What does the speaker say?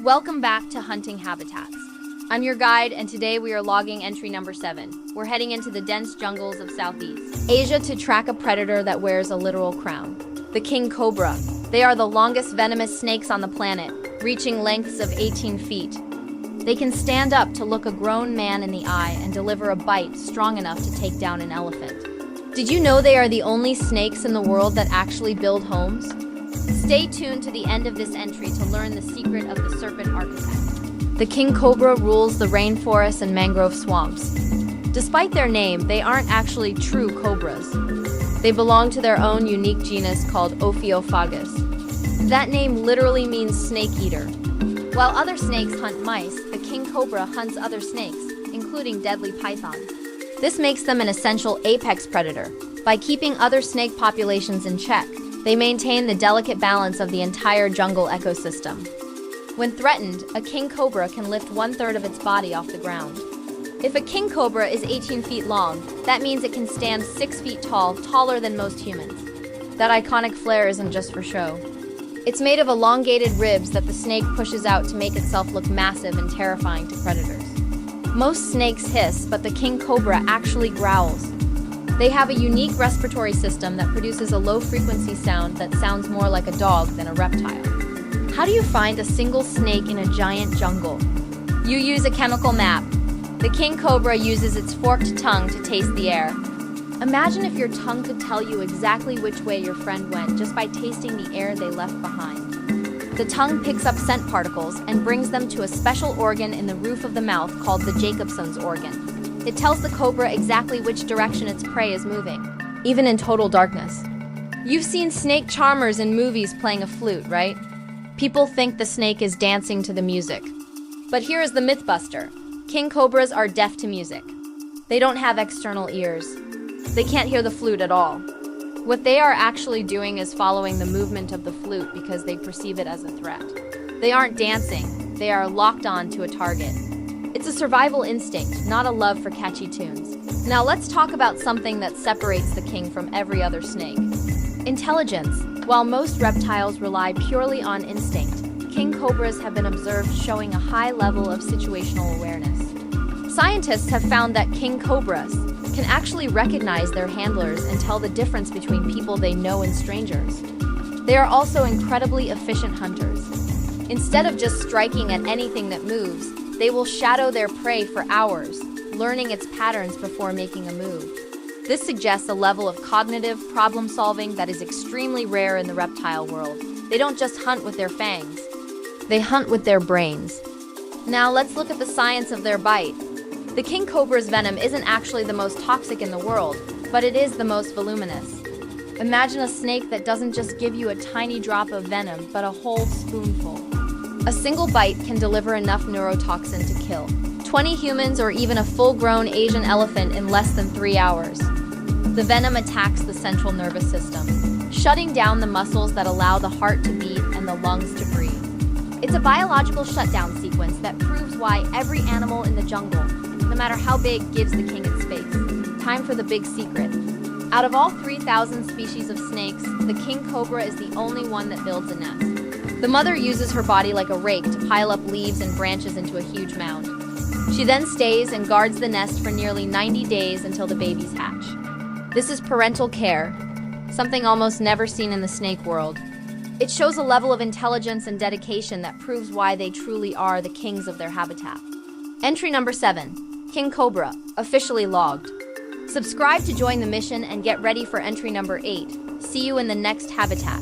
Welcome back to Hunting Habitats. I'm your guide, and today we are logging entry number 7. We're heading into the dense jungles of Southeast Asia to track a predator that wears a literal crown. The King Cobra. They are the longest venomous snakes on the planet, reaching lengths of 18 feet. They can stand up to look a grown man in the eye and deliver a bite strong enough to take down an elephant. Did you know they are the only snakes in the world that actually build homes? Stay tuned to the end of this entry to learn the secret of the Serpent Architect. The King Cobra rules the rainforests and mangrove swamps. Despite their name, they aren't actually true cobras. They belong to their own unique genus called Ophiophagus. That name literally means snake eater. While other snakes hunt mice, the King Cobra hunts other snakes, including deadly pythons. This makes them an essential apex predator. By keeping other snake populations in check, they maintain the delicate balance of the entire jungle ecosystem. When threatened, a king cobra can lift 1/3 of its body off the ground. If a king cobra is 18 feet long, that means it can stand 6 feet tall, taller than most humans. That iconic flare isn't just for show. It's made of elongated ribs that the snake pushes out to make itself look massive and terrifying to predators. Most snakes hiss, but the king cobra actually growls. They have a unique respiratory system that produces a low-frequency sound that sounds more like a dog than a reptile. How do you find a single snake in a giant jungle? You use a chemical map. The king cobra uses its forked tongue to taste the air. Imagine if your tongue could tell you exactly which way your friend went just by tasting the air they left behind. The tongue picks up scent particles and brings them to a special organ in the roof of the mouth called the Jacobson's organ. It tells the cobra exactly which direction its prey is moving, even in total darkness. You've seen snake charmers in movies playing a flute, right? People think the snake is dancing to the music. But here is the mythbuster. King cobras are deaf to music. They don't have external ears. They can't hear the flute at all. What they are actually doing is following the movement of the flute because they perceive it as a threat. They aren't dancing. They are locked on to a target. It's a survival instinct, not a love for catchy tunes. Now let's talk about something that separates the king from every other snake. Intelligence. While most reptiles rely purely on instinct, king cobras have been observed showing a high level of situational awareness. Scientists have found that king cobras can actually recognize their handlers and tell the difference between people they know and strangers. They are also incredibly efficient hunters. Instead of just striking at anything that moves, they will shadow their prey for hours, learning its patterns before making a move. This suggests a level of cognitive problem-solving that is extremely rare in the reptile world. They don't just hunt with their fangs. They hunt with their brains. Now let's look at the science of their bite. The king cobra's venom isn't actually the most toxic in the world, but it is the most voluminous. Imagine a snake that doesn't just give you a tiny drop of venom, but a whole spoonful. A single bite can deliver enough neurotoxin to kill 20 humans or even a full-grown Asian elephant in less than 3 hours. The venom attacks the central nervous system, shutting down the muscles that allow the heart to beat and the lungs to breathe. It's a biological shutdown sequence that proves why every animal in the jungle, no matter how big, gives the king its space. Time for the big secret. Out of all 3,000 species of snakes, the king cobra is the only one that builds a nest. The mother uses her body like a rake to pile up leaves and branches into a huge mound. She then stays and guards the nest for nearly 90 days until the babies hatch. This is parental care, something almost never seen in the snake world. It shows a level of intelligence and dedication that proves why they truly are the kings of their habitat. Entry number 7, King Cobra, officially logged. Subscribe to join the mission and get ready for entry number 8. See you in the next habitat.